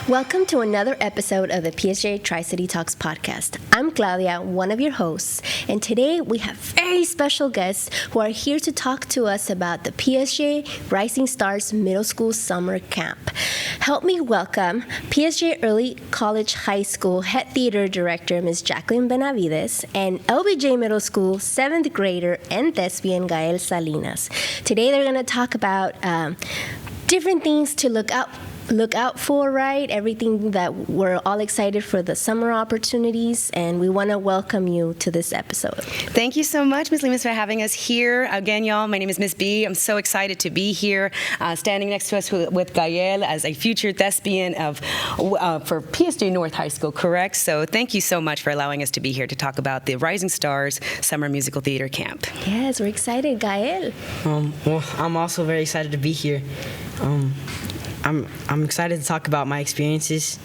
Welcome to another episode of the PSJA Tri-City Talks podcast. I'm Claudia, one of your hosts, and today we have very special guests who are here to talk to us about the PSJA Rising Stars Middle School Summer Camp. Help me welcome PSJA Early College High School Head Theater Director, Ms. Jaclyn Benavidez, and LBJ Middle School 7th grader and thespian Gael Salinas. Today they're going to talk about different things to look out for, right? Everything that we're all excited for the summer opportunities, and we want to welcome you to this episode. Thank you so much, Ms. Limas, for having us here. Again, y'all, my name is Ms. B. I'm so excited to be here, standing next to us with Gael as a future thespian for PSJ North High School, correct? So thank you so much for allowing us to be here to talk about the Rising Stars Summer Musical Theater Camp. Yes, we're excited, Gael. Well, I'm also very excited to be here. I'm excited to talk about my experiences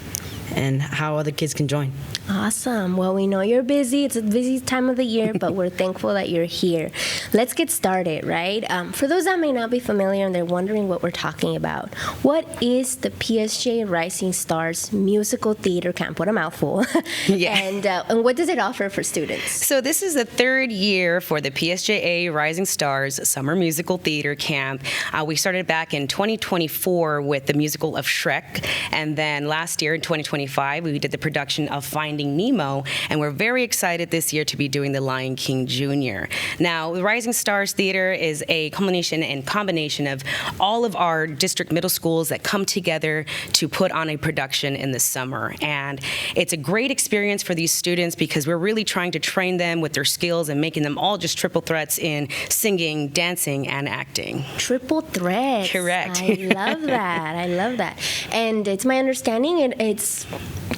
and how other kids can join. Awesome. Well, we know you're busy. It's a busy time of the year, but we're thankful that you're here. Let's get started, right? For those that may not be familiar and they're wondering what we're talking about, what is the PSJA Rising Stars Musical Theater Camp? What a mouthful. Yeah. And what does it offer for students? So this is the third year for the PSJA Rising Stars Summer Musical Theater Camp. We started back in 2024 with the musical of Shrek, and then last year in 2025 we did the production of Finding Nemo, and we're very excited this year to be doing The Lion King Jr. Now, the Rising Stars Theater is a combination of all of our district middle schools that come together to put on a production in the summer. And it's a great experience for these students because we're really trying to train them with their skills and making them all just triple threats in singing, dancing, and acting. Triple threats. Correct. I love that. I love that. And it's my understanding it's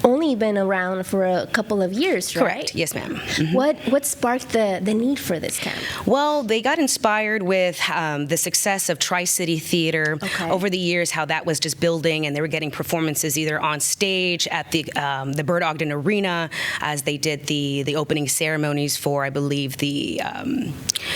only been around for a couple of years, right? Correct. Yes, ma'am. Mm-hmm. What sparked the need for this camp? Well, they got inspired with the success of Tri-City Theater over the years, how that was just building, and they were getting performances either on stage at the Bird Ogden Arena as they did the opening ceremonies for, I believe, the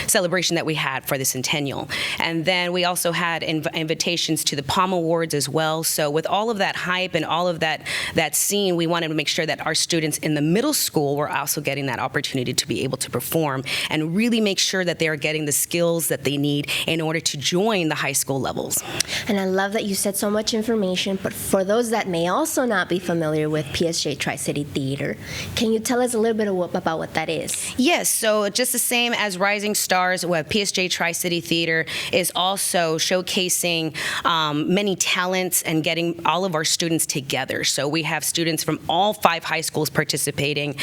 celebration that we had for the centennial. And then we also had invitations to the Palm Awards as well. So with all of that hype and all of that scene, we wanted to make sure that our students in the middle school were also getting that opportunity to be able to perform and really make sure that they are getting the skills that they need in order to join the high school levels. And I love that you said so much information, but for those that may also not be familiar with PSJ Tri-City Theater, can you tell us a little bit about what that is? Yes, so just the same as Rising Stars, PSJ Tri-City Theater is also showcasing many talents and getting all of our students together. So we have students from all 5 high schools participating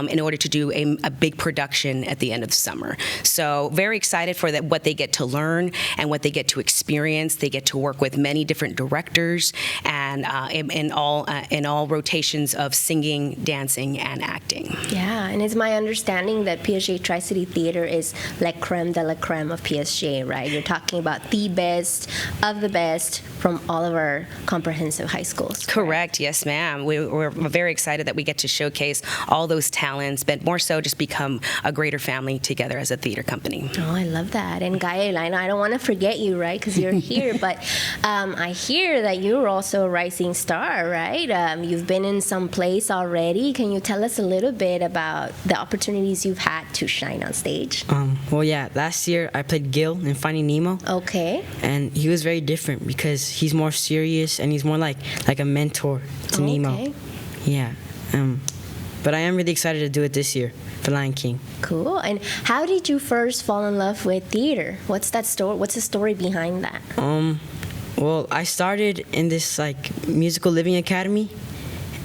in order to do a big production at the end of the summer. So very excited for what they get to learn and what they get to experience. They get to work with many different directors and in all rotations of singing, dancing, and acting. Yeah, and it's my understanding that PSJ Tri-City Theater is la creme de la creme of PSJ, right? You're talking about the best of the best from all of our comprehensive high schools. Correct, yes, ma'am. We're very excited that we get to showcase all those talents, but more so just become a greater family together as a theater company. Oh, I love that. And Gael, I don't want to forget you, right, because you're here, but I hear that you're also a rising star, right? You've been in some place already. Can you tell us a little bit about the opportunities you've had to shine on stage? Well, yeah, last year I played Gil in Finding Nemo. Okay. And he was very different because he's more serious and he's more like a mentor to Nemo. Okay. Yeah. But I am really excited to do it this year for Lion King. Cool. And how did you first fall in love with theater? What's that story? What's the story behind that? Well, I started in this musical living academy,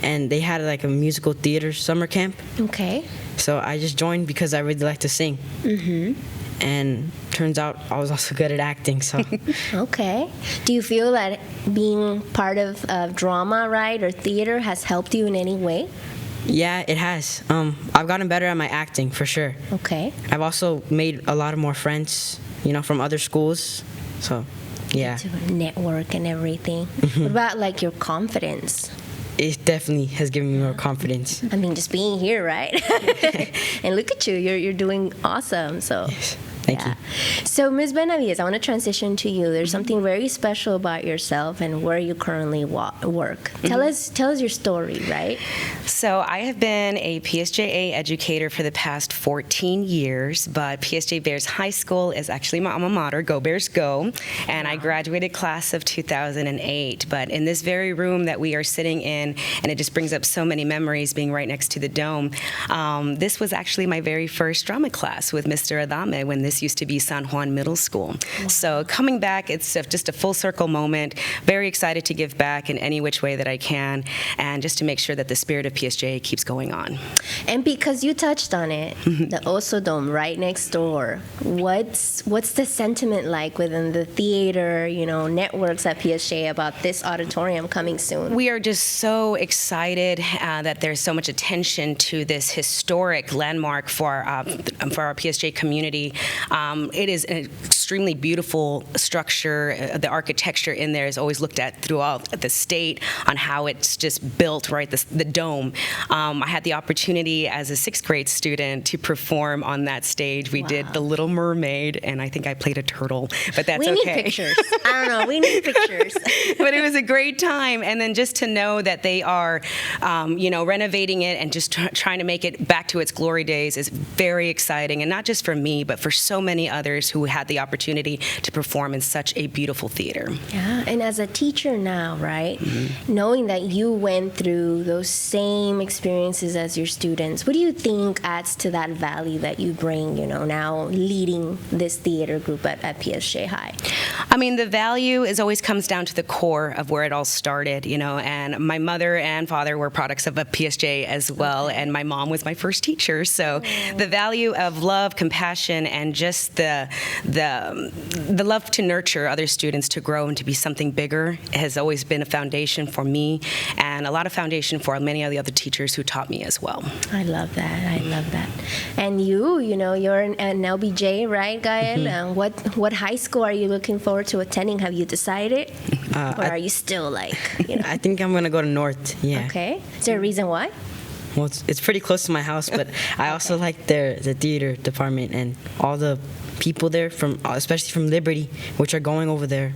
and they had a musical theater summer camp. Okay. So I just joined because I really like to sing. Mm-hmm. And turns out I was also good at acting, so. Okay. Do you feel that being part of drama, right, or theater has helped you in any way? Yeah, it has. I've gotten better at my acting, for sure. Okay. I've also made a lot of more friends, from other schools, so, yeah. To network and everything. What about, your confidence? It definitely has given me more confidence. I mean, just being here, right? And look at you, you're doing awesome, so. Yes. Thank you. So, Ms. Benavidez, I want to transition to you. There's something very special about yourself and where you currently work. Tell us your story, right? So I have been a PSJA educator for the past 14 years, but PSJ Bears High School is actually my alma mater, Go Bears Go, and I graduated class of 2008. But in this very room that we are sitting in, and it just brings up so many memories being right next to the dome, this was actually my very first drama class with Mr. Adame when this used to be San Juan Middle School. So coming back, it's just a full circle moment. Very excited to give back in any which way that I can, and just to make sure that the spirit of PSJA keeps going on. And because you touched on it, the Oso Dome right next door, what's the sentiment like within the theater, networks at PSJA about this auditorium coming soon? We are just so excited that there's so much attention to this historic landmark for our PSJ community. It is an extremely beautiful structure. The architecture in there is always looked at throughout the state on how it's just built, right, the dome. I had the opportunity as a 6th grade student to perform on that stage. We did The Little Mermaid, and I think I played a turtle, but that's okay. We need pictures. I don't know. We need pictures. But it was a great time. And then just to know that they are, renovating it and just trying to make it back to its glory days is very exciting. And not just for me, but for so many others who had the opportunity to perform in such a beautiful theater. Yeah, and as a teacher now, right, knowing that you went through those same experiences as your students, what do you think adds to that value that you bring, now leading this theater group at PSJ High? I mean, the value always comes down to the core of where it all started, and my mother and father were products of a PSJ as well, and my mom was my first teacher. So the value of love, compassion, and just the love to nurture other students to grow and to be something bigger has always been a foundation for me, and a lot of foundation for many of the other teachers who taught me as well. I love that. And you're an LBJ, right, Gael? What high school are you looking forward to attending? Have you decided? Or are you still I think I'm going to go to North, yeah. Okay. Is there a reason why? Well, it's pretty close to my house, but I also like the theater department and all the people there, especially from Liberty, which are going over there.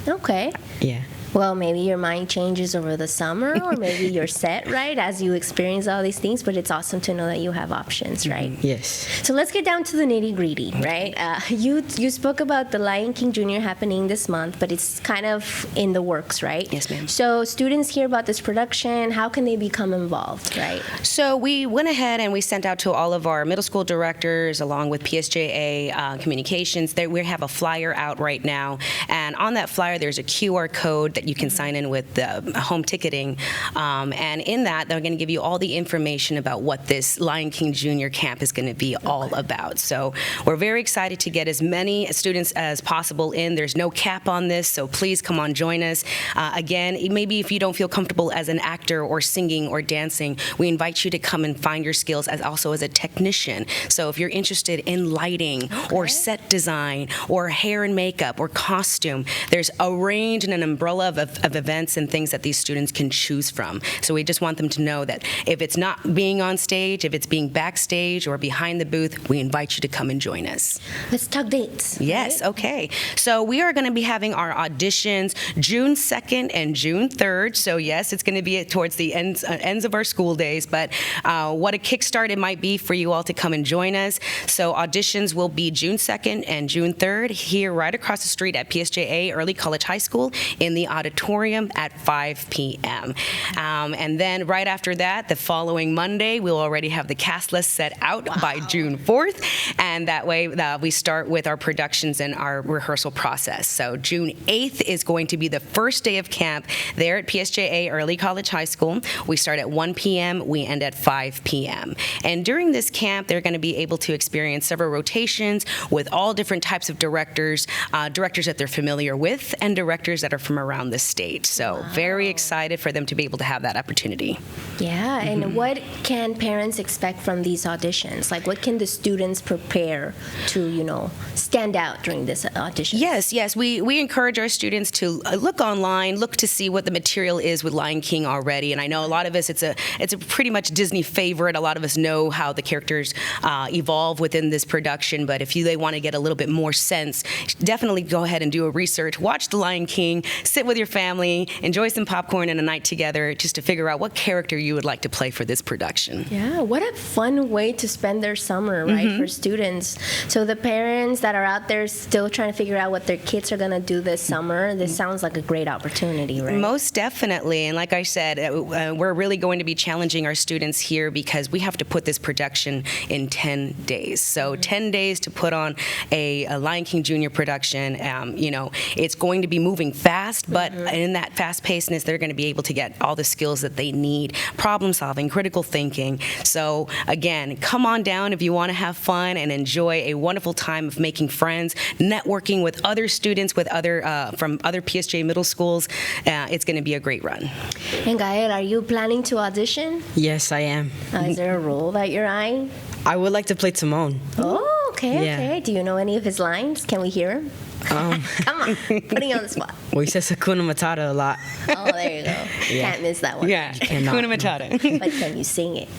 Okay. Yeah. Well, maybe your mind changes over the summer, or maybe you're set, right, as you experience all these things, but it's awesome to know that you have options, right? Yes. So let's get down to the nitty-gritty, right? You spoke about the Lion King Jr. happening this month, but it's kind of in the works, right? Yes, ma'am. So students hear about this production. How can they become involved, right? So we went ahead and we sent out to all of our middle school directors, along with PSJA communications. We have a flyer out right now, and on that flyer there's a QR code that you can sign in with the home ticketing, and in that they're going to give you all the information about what this Lion King Jr. camp is going to be all about. So we're very excited to get as many students as possible in. There's no cap on this, so please come on, join us. Again, maybe if you don't feel comfortable as an actor or singing or dancing, we invite you to come and find your skills also as a technician. So if you're interested in lighting or set design or hair and makeup or costume, there's a range and an umbrella of events and things that these students can choose from. So we just want them to know that if it's not being on stage, if it's being backstage or behind the booth, we invite you to come and join us. Let's talk dates. Yes, okay. So we are going to be having our auditions June 2nd and June 3rd. So yes, it's going to be towards the ends of our school days, but what a kickstart it might be for you all to come and join us. So auditions will be June 2nd and June 3rd here right across the street at PSJA Early College High School in the auditorium at 5 p.m. And then right after that, the following Monday, we'll already have the cast list set out by June 4th. And that way we start with our productions and our rehearsal process. So June 8th is going to be the first day of camp there at PSJA Early College High School. We start at 1 p.m., we end at 5 p.m. And during this camp, they're going to be able to experience several rotations with all different types of directors that they're familiar with and directors that are from around the state. So very excited for them to be able to have that opportunity. Yeah, and what can parents expect from these auditions? Like, what can the students prepare to, stand out during this audition? Yes. We encourage our students to look online, look to see what the material is with Lion King already. And I know a lot of us, it's a pretty much Disney favorite. A lot of us know how the characters evolve within this production. But if they want to get a little bit more sense, definitely go ahead and do a research. Watch The Lion King, sit with your family, enjoy some popcorn and a night together just to figure out what character you would like to play for this production. Yeah, what a fun way to spend their summer, right, for students. So the parents that are out there still trying to figure out what their kids are going to do this summer, this sounds like a great opportunity, right? Most definitely. And like I said, we're really going to be challenging our students here because we have to put this production in 10 days. So 10 days to put on a Lion King Jr. production. It's going to be moving fast, but in that fast pacedness, they're going to be able to get all the skills that they need, problem solving, critical thinking. So again, come on down if you want to have fun and enjoy a wonderful time of making friends, networking with other students, with from other PSJA middle schools. It's going to be a great run. And Gael, are you planning to audition? Yes, I am. Is there a role that you're eyeing? I would like to play Timon. Oh, okay. Yeah. Do you know any of his lines? Can we hear him? Come on, putting you on the spot. Well, he says Hakuna Matata a lot. Oh, there you go. Yeah. Can't miss that one. Yeah, Hakuna Matata. But can you sing it?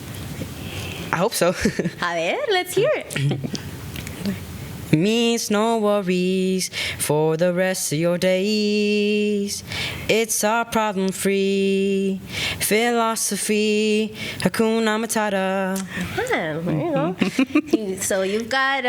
I hope so. A ver, let's hear it. Means no worries for the rest of your days. It's our problem-free philosophy. Hakuna Matata. Yeah, there you go. So you've got,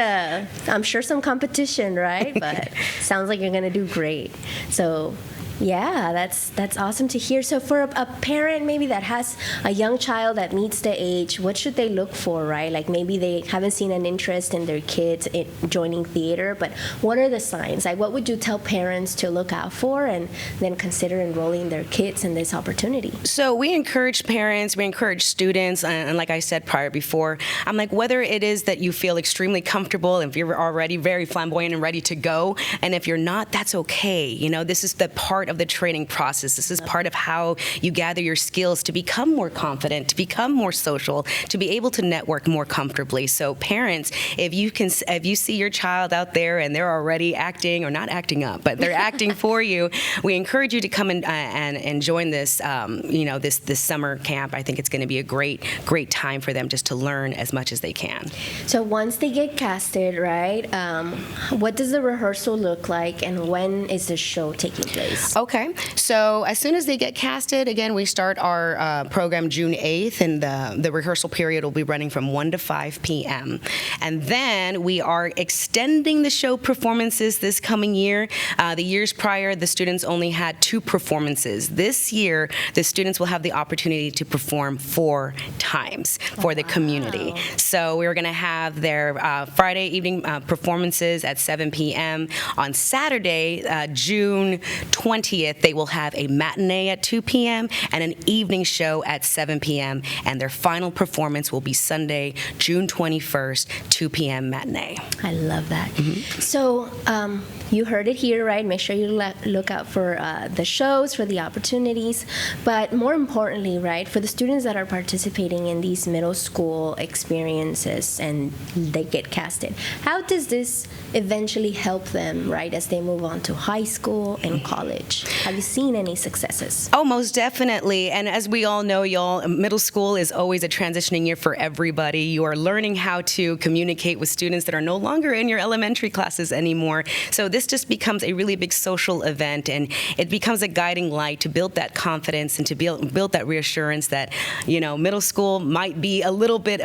I'm sure, some competition, right? But sounds like you're going to do great. So yeah, that's awesome to hear. So for a parent maybe that has a young child that meets the age, what should they look for, right? Like maybe they haven't seen an interest in their kids joining theater, but what are the signs? Like what would you tell parents to look out for and then consider enrolling their kids in this opportunity? So we encourage parents, we encourage students, and like I said before, I'm like, whether it is that you feel extremely comfortable, if you're already very flamboyant and ready to go, and if you're not, that's okay. This is the part of the training process. This is part of how you gather your skills to become more confident, to become more social, to be able to network more comfortably. So parents, if you see your child out there and they're already acting, or not acting up, but they're acting for you, we encourage you to come and join this, this summer camp. I think it's going to be a great time for them just to learn as much as they can. So once they get casted, right, what does the rehearsal look like, and when is the show taking place? Okay, so as soon as they get casted, again, we start our program June 8th, and the rehearsal period will be running from 1 to 5 p.m. And then we are extending the show performances this coming year. The years prior, the students only had 2 performances. This year, the students will have the opportunity to perform 4 times for the community. So we're going to have their Friday evening performances at 7 p.m. On Saturday, June 20th, they will have a matinee at 2 p.m. and an evening show at 7 p.m. And their final performance will be Sunday, June 21st, 2 p.m. matinee. I love that. So you heard it here, right? Make sure you look out for the shows, for the opportunities. But more importantly, right, for the students that are participating in these middle school experiences and they get casted, how does this eventually help them, right, as they move on to high school and college? Have you seen any successes? Oh, most definitely. And as we all know, y'all, middle school is always a transitioning year for everybody. You are learning how to communicate with students that are no longer in your elementary classes anymore. So this just becomes a really big social event, and it becomes a guiding light to build that confidence and to build that reassurance that, middle school might be a little bit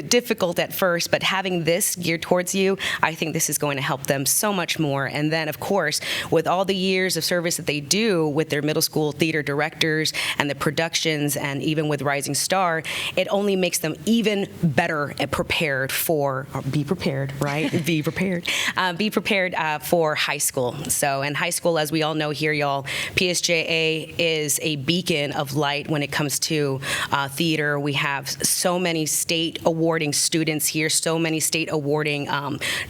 difficult at first, but having this geared towards you, I think this is going to help them so much more. And then, of course, with all the years of service that they do with their middle school theater directors and the productions, and even with Rising Star, it only makes them even better prepared for, or be prepared, right? Be prepared prepared for high school. So in high school, as we all know here, y'all, PSJA is a beacon of light when it comes to theater. We have so many state awarding students here, so many state awarding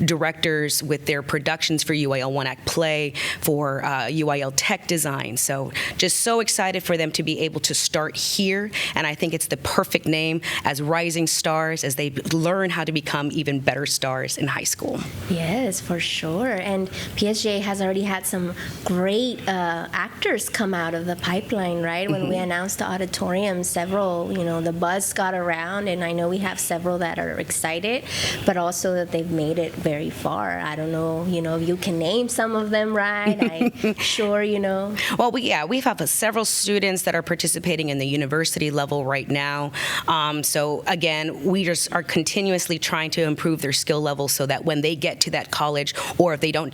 directors with their productions for UIL One Act Play, for UIL Tech Design. So just so excited for them to be able to start here. And I think it's the perfect name as rising stars as they learn how to become even better stars in high school. Yes, for sure. And PSJA has already had some great actors come out of the pipeline, right? When we announced the auditorium, several, the buzz got around, and I know we have several that are excited, but also that they've made it very far. I don't know, if you can name some of them, right? I'm sure, Well, we have several students that are participating in the university level right now. So again, we just are continuously trying to improve their skill level so that when they get to that college, or if they don't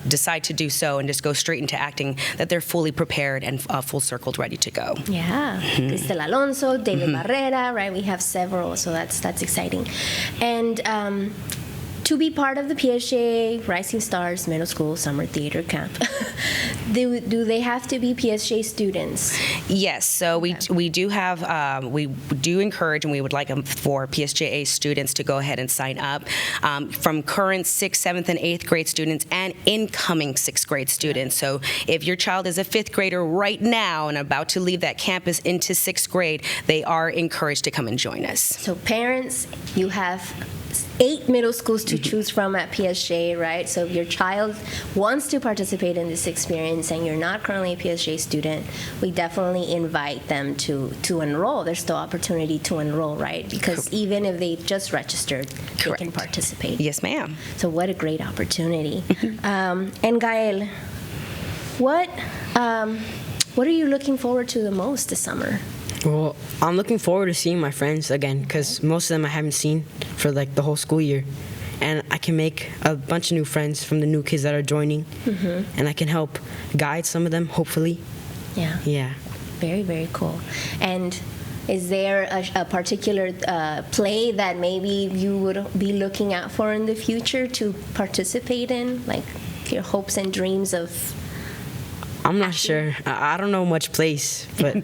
decide to do so and just go straight into acting, that they're fully prepared and full circled, ready to go. Yeah, Cristel Alonso, David Barrera, right? We have several, so that's exciting. And to be part of the PSJA Rising Stars Middle School Summer Theater Camp, do they have to be PSJA students? Yes, so we do have, we do encourage, and we would like for PSJA students to go ahead and sign up, from current 6th, 7th, and 8th grade students and incoming 6th grade students. So if your child is a 5th grader right now and about to leave that campus into 6th grade, they are encouraged to come and join us. So parents, you have 8 middle schools to choose from at PSJA, right? So if your child wants to participate in this experience and you're not currently a PSJA student, we definitely invite them to enroll. There's still opportunity to enroll, right? Because even if they just registered, they can participate. Yes, ma'am. So what a great opportunity. And Gael, what are you looking forward to the most this summer? Well, I'm looking forward to seeing my friends again, because most of them I haven't seen for like the whole school year. And I can make a bunch of new friends from the new kids that are joining, and I can help guide some of them, hopefully. Yeah. Very, very cool. And is there a particular play that maybe you would be looking out for in the future to participate in, like your hopes and dreams of? I'm not sure. I don't know much plays, but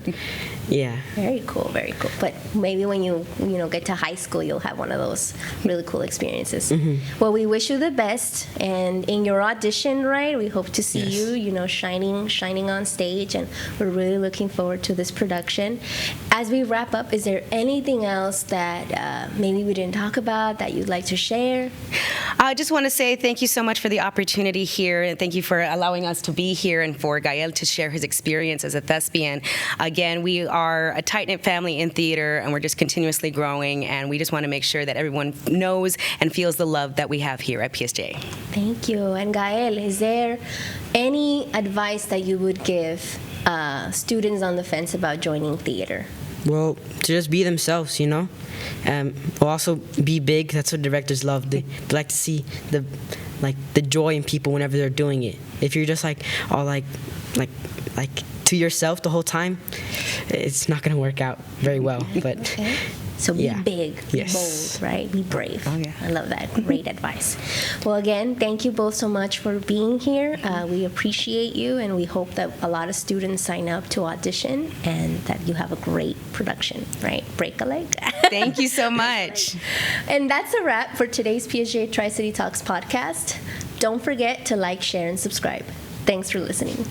yeah. Very cool, very cool. But maybe when you get to high school, you'll have one of those really cool experiences. Well, we wish you the best, and in your audition, right? We hope to see you, shining on stage, and we're really looking forward to this production. As we wrap up, is there anything else that maybe we didn't talk about that you'd like to share? I just want to say thank you so much for the opportunity here, and thank you for allowing us to be here and for Gael to share his experience as a thespian. Again, we are a tight-knit family in theater, and we're just continuously growing, and we just want to make sure that everyone knows and feels the love that we have here at PSJA. Thank you. And Gael, is there any advice that you would give students on the fence about joining theater? Well, to just be themselves, will also be big. That's what directors love. They like to see the joy in people whenever they're doing it. If you're just all to yourself the whole time, it's not going to work out very well. But So be big, be bold, right? Be brave. Oh, yeah. I love that. Great advice. Well, again, thank you both so much for being here. We appreciate you, and we hope that a lot of students sign up to audition and that you have a great production, right? Break a leg. Thank you so much. And that's a wrap for today's PSJA Tri-City Talks podcast. Don't forget to like, share, and subscribe. Thanks for listening.